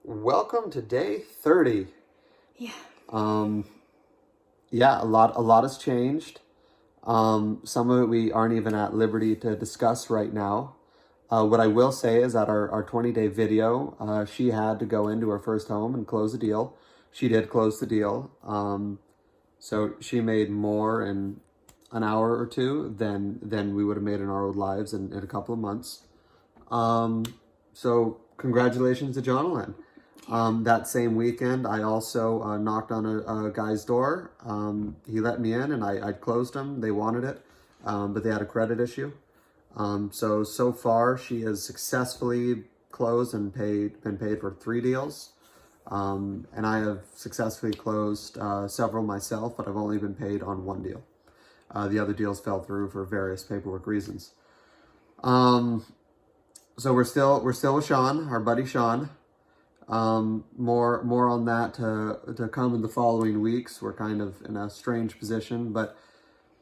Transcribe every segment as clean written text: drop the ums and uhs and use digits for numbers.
Welcome to day 30. Yeah. Um, yeah, a lot has changed. Some of it we aren't even at liberty to discuss right now. What I will say is that our 20-day video, she had to go into her first home and close the deal. She did close the deal. So she made more in an hour or two than we would have made in our old lives in a couple of months. Um, so congratulations to Jonathan. That same weekend, I also knocked on a guy's door. He let me in, and I closed him. They wanted it, but they had a credit issue. So far, she has successfully closed and been paid for 3 deals. And I have successfully closed several myself, but I've only been paid on 1 deal. The other deals fell through for various paperwork reasons. So we're still with Sean, our buddy Sean. More on that to come in the following weeks. We're kind of in a strange position, but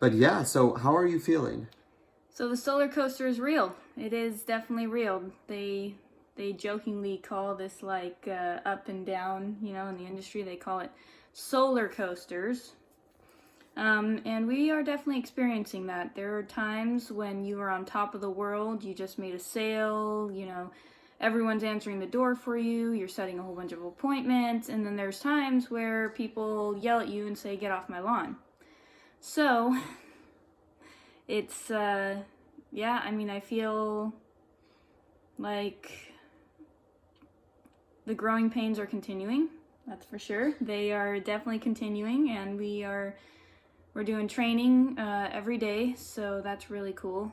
yeah. So how are you feeling? So the solar coaster is real. It is definitely real. They jokingly call this like up and down, in the industry they call it solar coasters. And we are definitely experiencing that. There are times when you are on top of the world, you just made a sale, everyone's answering the door for you, you're setting a whole bunch of appointments, and then there's times where people yell at you and say, "Get off my lawn." So, it's, yeah, I feel like the growing pains are continuing, that's for sure. They are definitely continuing, and we're doing training every day, so that's really cool.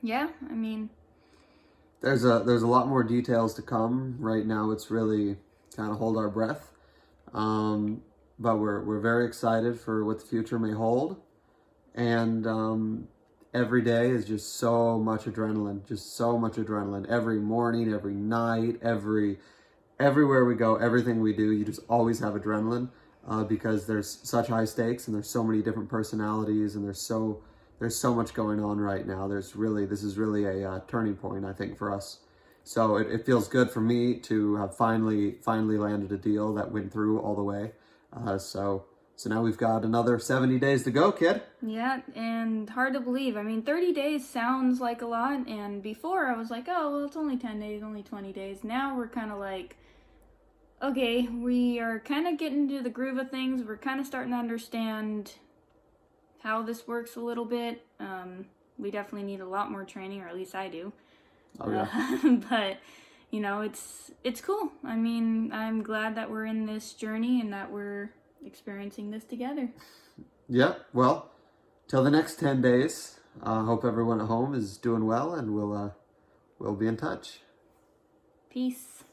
Yeah, There's a lot more details to come. Right now, it's really kind of hold our breath. But we're very excited for what the future may hold, and every day is just so much adrenaline, just so much adrenaline. Every morning, every night, everywhere we go, everything we do, you just always have adrenaline because there's such high stakes and there's so many different personalities and there's so much going on right now. This is really a turning point, I think, for us. So it feels good for me to have finally landed a deal that went through all the way. So now we've got another 70 days to go, kid. yeah, and hard to believe. 30 days sounds like a lot, and before I was like, oh, well, it's only 10 days, only 20 days. Now we're kind of like, okay, we are kind of getting into the groove of things. We're kind of starting to understand how this works a little bit. We definitely need a lot more training, or at least I do. Oh yeah. But it's cool. I'm glad that we're in this journey and that we're experiencing this together. Yeah. Well, till the next 10 days. Hope everyone at home is doing well, and we'll be in touch. Peace.